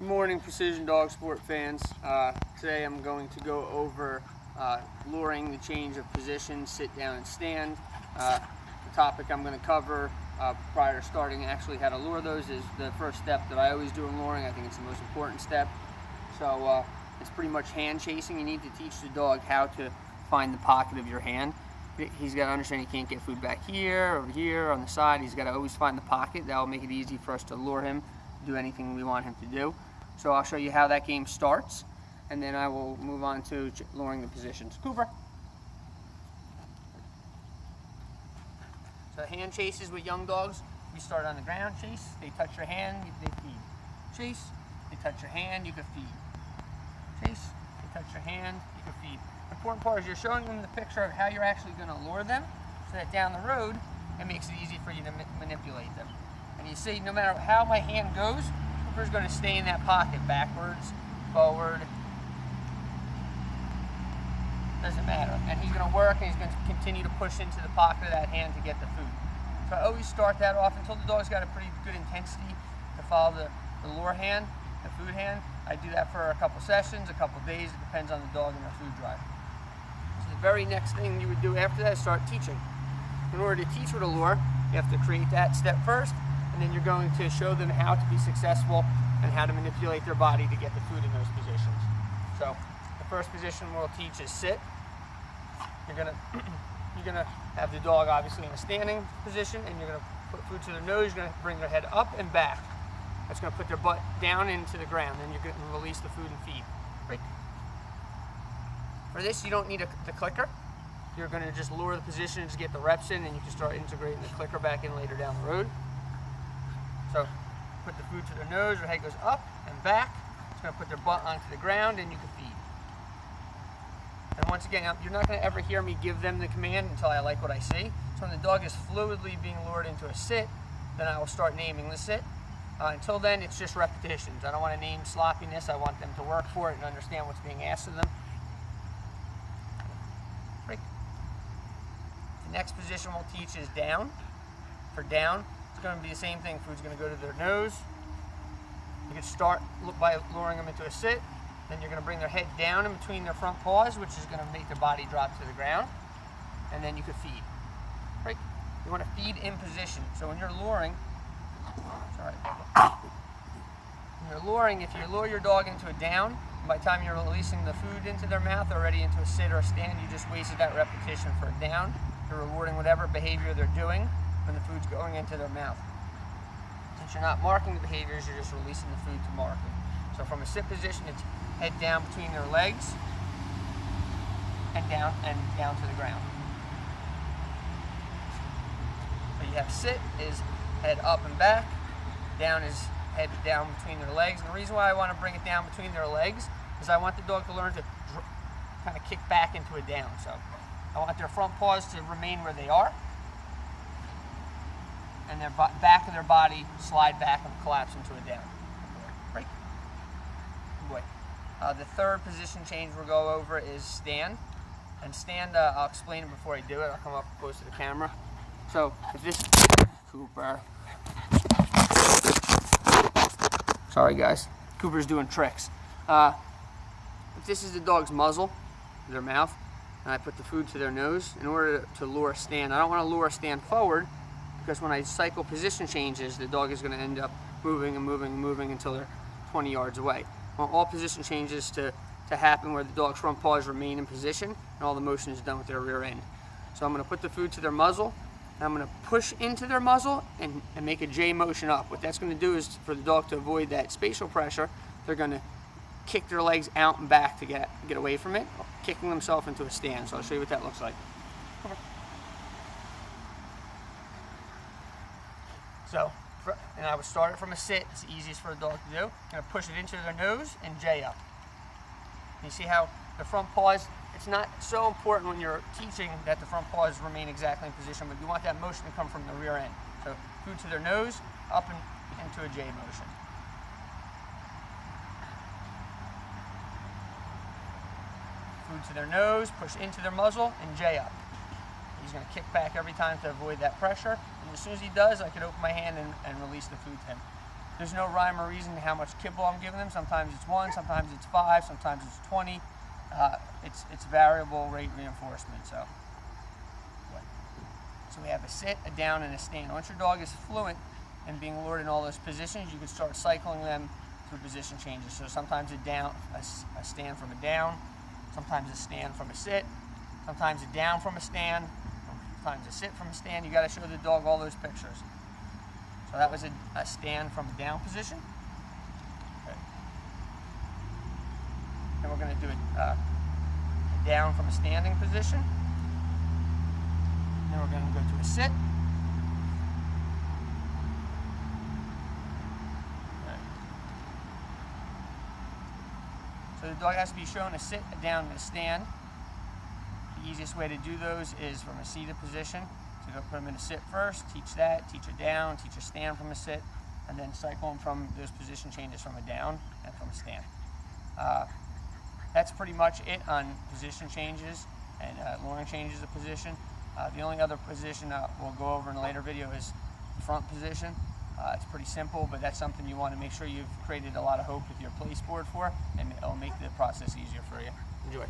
Good morning, Precision Dog Sport fans. Today I'm going to go over luring, the change of position, sit down and stand. The topic I'm going to cover prior to starting actually how to lure those is the first step that I always do in luring. I think it's the most important step. So it's pretty much hand chasing. You need to teach the dog how to find the pocket of your hand. He's got to understand he can't get food back here, over here, on the side. He's got to always find the pocket. That will make it easy for us to lure him, do anything we want him to do. So I'll show you how that game starts, and then I will move on to luring the positions. Cooper. So hand chases with young dogs, we start on the ground. Chase, they touch your hand, they feed. Chase, they touch your hand, you can feed. Chase, they touch your hand, you can feed. The important part is you're showing them the picture of how you're actually going to lure them, so that down the road, it makes it easy for you to manipulate them. And you see, no matter how my hand goes, Cooper's going to stay in that pocket, backwards, forward, doesn't matter. And he's going to work and he's going to continue to push into the pocket of that hand to get the food. So I always start that off until the dog's got a pretty good intensity to follow the lure hand, the food hand. I do that for a couple sessions, a couple days, it depends on the dog and their food drive. So the very next thing you would do after that is start teaching. In order to teach with a lure, you have to create that step first, and then you're going to show them how to be successful and how to manipulate their body to get the food in those positions. So the first position we'll teach is sit. You're gonna have the dog obviously in a standing position, and you're gonna put food to their nose. You're gonna bring their head up and back. That's gonna put their butt down into the ground. Then you're gonna release the food and feed. Break. For this, you don't need the clicker. You're gonna just lure the positions, get the reps in, and you can start integrating the clicker back in later down the road. So put the food to their nose, their head goes up and back. It's going to put their butt onto the ground, and you can feed. And once again, you're not going to ever hear me give them the command until I like what I see. So when the dog is fluidly being lured into a sit, then I will start naming the sit. Until then, it's just repetitions. I don't want to name sloppiness. I want them to work for it and understand what's being asked of them. Break. The next position we'll teach is down. For down, it's going to be the same thing. Food's going to go to their nose. You can start by luring them into a sit. Then you're going to bring their head down in between their front paws, which is going to make their body drop to the ground. And then you can feed. Right? You want to feed in position. So when you're luring, when you're luring, if you lure your dog into a down, by the time you're releasing the food into their mouth, already into a sit or a stand, you just wasted that repetition for a down. You're rewarding whatever behavior they're doing when the food's going into their mouth. Since you're not marking the behaviors, you're just releasing the food to mark it. So from a sit position, it's head down between their legs and down to the ground. So you have sit is head up and back, down is head down between their legs. And the reason why I want to bring it down between their legs is I want the dog to learn to kind of kick back into a down. So I want their front paws to remain where they are, and their back of their body slide back and collapse into a down. Break. Good boy. The third position change we'll go over is stand. And stand, I'll explain it before I do it. I'll come up close to the camera. So if this Cooper, sorry guys, Cooper's doing tricks. If this is the dog's muzzle, their mouth, and I put the food to their nose, in order to lure a stand, I don't want to lure a stand forward, because when I cycle position changes, the dog is going to end up moving and moving and moving until they're 20 yards away. I want all position changes to happen where the dog's front paws remain in position and all the motion is done with their rear end. So I'm going to put the food to their muzzle, and I'm going to push into their muzzle and make a J motion up. What that's going to do is for the dog to avoid that spatial pressure, they're going to kick their legs out and back to get away from it, kicking themselves into a stand. So I'll show you what that looks like. So, and I would start it from a sit. It's the easiest for a dog to do. I'm going to push it into their nose and J up. You see how the front paws, it's not so important when you're teaching that the front paws remain exactly in position, but you want that motion to come from the rear end. So food to their nose, up and into a J motion. Food to their nose, push into their muzzle, and J up. He's going to kick back every time to avoid that pressure. And as soon as he does, I can open my hand and release the food to him. There's no rhyme or reason to how much kibble I'm giving them. Sometimes it's 1, sometimes it's 5, sometimes it's 20. It's variable rate reinforcement. So we have a sit, a down, and a stand. Once your dog is fluent in being lured in all those positions, you can start cycling them through position changes. So sometimes a stand from a down, sometimes a stand from a sit, sometimes a down from a stand, sometimes a sit from a stand. You got to show the dog all those pictures. So that was a stand from a down position. Okay. And we're going to do a down from a standing position. Then we're going to go to a sit. Okay. So the dog has to be shown a sit, a down, and a stand. The easiest way to do those is from a seated position. So go put them in a sit first, teach that, teach a down, teach a stand from a sit, and then cycle them from those position changes from a down and from a stand. That's pretty much it on position changes and luring changes of position. The only other position we'll go over in a later video is the front position. It's pretty simple, but that's something you want to make sure you've created a lot of hope with your place board for, and it'll make the process easier for you. Enjoy.